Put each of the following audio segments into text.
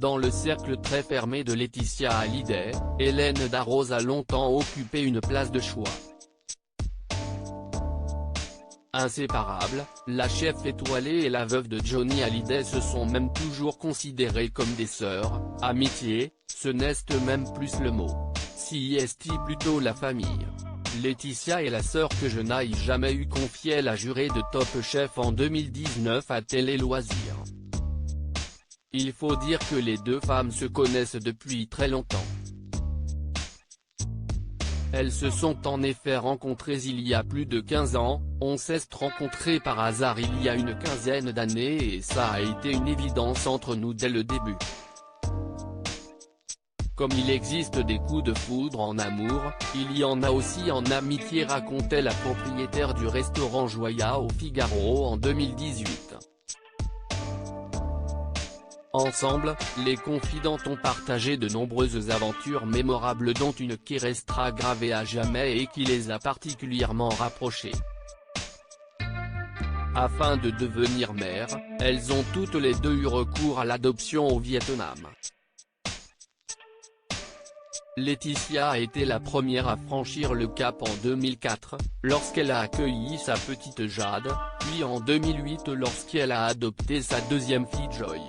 Dans le cercle très fermé de Laetitia Hallyday, Hélène Darroze a longtemps occupé une place de choix. Inséparables, la chef étoilée et la veuve de Johnny Hallyday se sont même toujours considérées comme des sœurs. Amitié, ce n'est même plus le mot. Si est plutôt la famille. Laetitia est la sœur que je n'aille jamais eu, confiait la jurée de Top Chef en 2019 à Télé Loisirs. Il faut dire que les deux femmes se connaissent depuis très longtemps. Elles se sont en effet rencontrées il y a plus de 15 ans, on s'est rencontrés par hasard il y a une quinzaine d'années et ça a été une évidence entre nous dès le début. Comme il existe des coups de foudre en amour, il y en a aussi en amitié, racontait la propriétaire du restaurant Joya au Figaro en 2018. Ensemble, les confidantes ont partagé de nombreuses aventures mémorables dont une qui restera gravée à jamais et qui les a particulièrement rapprochées. Afin de devenir mères, elles ont toutes les deux eu recours à l'adoption au Vietnam. Laetitia a été la première à franchir le cap en 2004, lorsqu'elle a accueilli sa petite Jade, puis en 2008 lorsqu'elle a adopté sa deuxième fille Joy.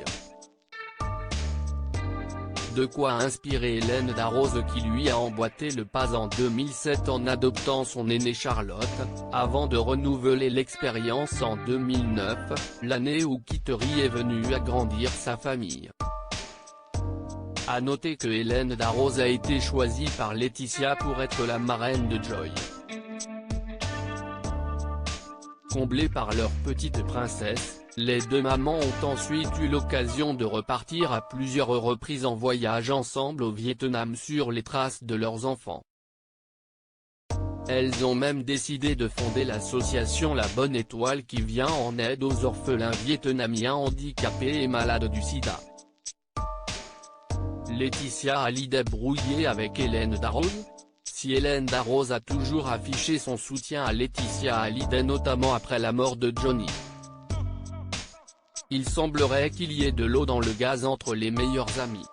De quoi inspirer Hélène Darroze qui lui a emboîté le pas en 2007 en adoptant son aînée Charlotte, avant de renouveler l'expérience en 2009, l'année où Kittery est venue agrandir sa famille. À noter que Hélène Darroze a été choisie par Laetitia pour être la marraine de Joy. Comblées par leur petite princesse, les deux mamans ont ensuite eu l'occasion de repartir à plusieurs reprises en voyage ensemble au Vietnam sur les traces de leurs enfants. Elles ont même décidé de fonder l'association La Bonne Étoile qui vient en aide aux orphelins vietnamiens handicapés et malades du sida. Laetitia Hallyday brouillée avec Hélène Darroze? Si Hélène Darroze a toujours affiché son soutien à Laetitia Hallyday notamment après la mort de Johnny, il semblerait qu'il y ait de l'eau dans le gaz entre les meilleurs amis.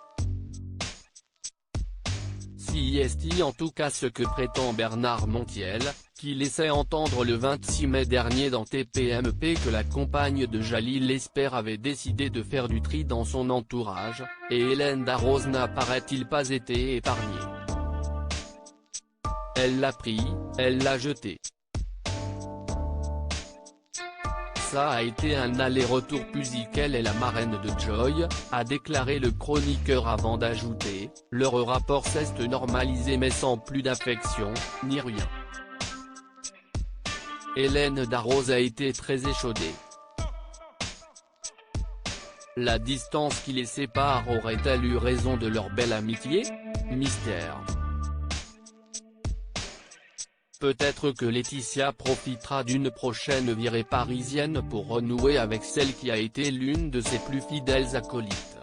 Si est en tout cas ce que prétend Bernard Montiel, qui laissait entendre le 26 mai dernier dans TPMP que la compagne de Jalil Esper avait décidé de faire du tri dans son entourage, et Hélène Darroze n'a paraît-il pas été épargnée. Elle l'a pris, elle l'a jeté. Ça a été un aller-retour puisqu'elle est la marraine de Joy, a déclaré le chroniqueur avant d'ajouter, leur rapport s'est normalisé mais sans plus d'affection, ni rien. Hélène Darroze a été très échaudée. La distance qui les sépare aurait-elle eu raison de leur belle amitié? Mystère. Peut-être que Laetitia profitera d'une prochaine virée parisienne pour renouer avec celle qui a été l'une de ses plus fidèles acolytes.